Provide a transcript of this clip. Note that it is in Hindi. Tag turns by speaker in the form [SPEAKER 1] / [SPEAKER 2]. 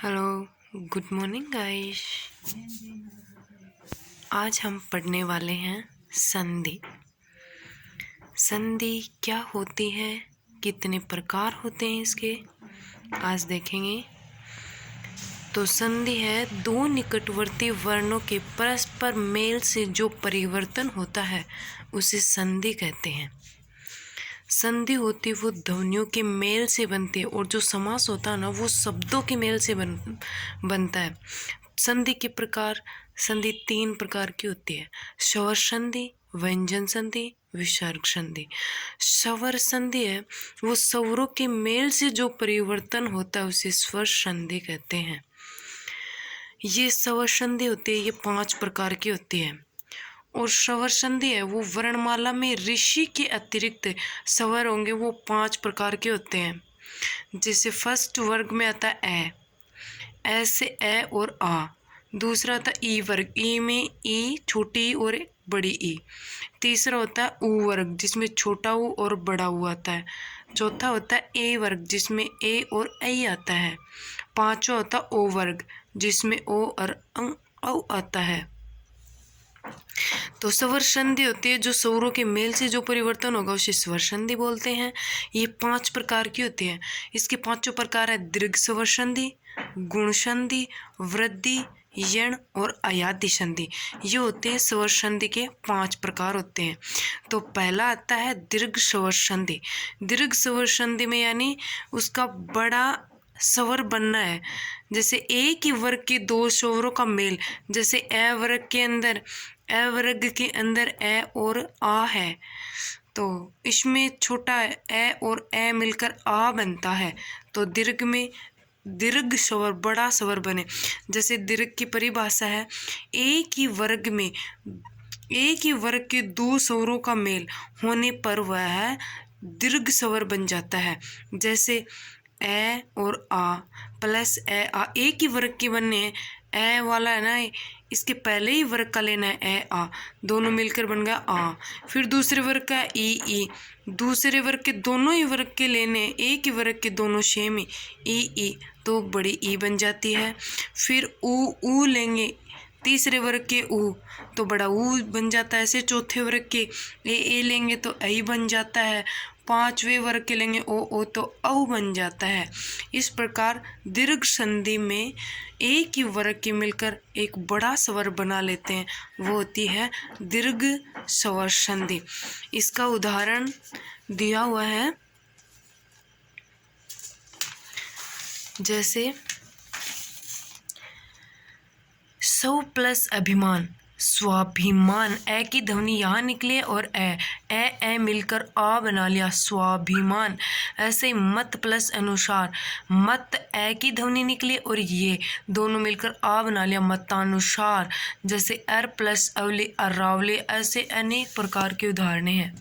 [SPEAKER 1] Hello, good morning guys. आज हम पढ़ने वाले हैं संधि। संधि क्या होती है, कितने प्रकार होते हैं इसके, आज देखेंगे। तो संधि है दो निकटवर्ती वर्णों के परस्पर मेल से जो परिवर्तन होता है उसे संधि कहते हैं। संधि होती है वो ध्वनियों के मेल से बनती है, और जो समास होता है ना वो शब्दों के मेल से बनता है। संधि के प्रकार, संधि 3 प्रकार की होती है: स्वर संधि, व्यंजन संधि, विसर्ग संधि। स्वर संधि है वो स्वरों के मेल से जो परिवर्तन होता है उसे स्वर संधि कहते हैं। ये स्वर संधि होती है, ये 5 प्रकार की होती है। और स्वर संधि है वो वर्णमाला में ऋषि के अतिरिक्त स्वर होंगे, वो 5 प्रकार के होते हैं। जैसे फर्स्ट वर्ग में आता है ए से ए और आ। दूसरा आता है ई वर्ग, ई में ई, छोटी और बड़ी ई। तीसरा होता है ऊ वर्ग जिसमें छोटा ऊ और बड़ा ऊ आता है। चौथा होता है ए वर्ग जिसमें ए और ऐ आता है। पांचवा होता है ओ वर्ग जिसमें ओ और औ आता है। तो स्वर संधि होती है जो स्वरों के मेल से जो परिवर्तन होगा उसे स्वर संधि बोलते हैं। ये 5 प्रकार की होती है। इसके 5 प्रकार है: दीर्घ स्वर संधि, गुण संधि, वृद्धि, यण और अयादि संधि। ये होते हैं स्वर संधि के 5 प्रकार होते हैं। तो पहला आता है दीर्घ स्वर संधि। दीर्घ स्वर संधि में यानी उसका बड़ा स्वर बनना है। जैसे एक ही वर्ग के 2 स्वरों का मेल, जैसे ए वर्ग के अंदर ए और आ है, तो इसमें छोटा ए और ए मिलकर आ बनता है। तो दीर्घ में दीर्घ स्वर बड़ा स्वर बने। जैसे दीर्घ की परिभाषा है एक ही वर्ग के 2 स्वरों का मेल होने पर वह दीर्घ स्वर बन जाता है। जैसे ए और आ प्लस ए आ, एक ही वर्ग के बनने हैं। ए वाला है ना, इसके पहले ही वर्ग का लेना है ए आ, दोनों मिलकर बन गया आ। फिर दूसरे वर्ग का ई, दूसरे वर्ग के दोनों ही वर्ग के लेने हैं, एक ही वर्ग के दोनों सेम ही ई, तो बड़ी ई बन जाती है। फिर ऊ लेंगे, तीसरे वर्ग के ऊ तो बड़ा ऊ बन जाता है। ऐसे चौथे वर्ग के ए लेंगे तो ऐ बन जाता है। 5वें वर्ग के लेंगे ओ तो औ बन जाता है। इस प्रकार दीर्घ संधि में एक ही वर्ग के मिलकर एक बड़ा स्वर बना लेते हैं, वो होती है दीर्घ स्वर संधि। इसका उदाहरण दिया हुआ है, जैसे सौ प्लस अभिमान, स्वाभिमान। ए की ध्वनि यहाँ निकले और ए मिलकर आ बना लिया, स्वाभिमान। ऐसे ही मत प्लस अनुसार, मत ए की ध्वनि निकली और ये दोनों मिलकर आ बना लिया, मतानुसार। जैसे अर प्लस अवले, अरावले। ऐसे अनेक प्रकार के उदाहरण हैं।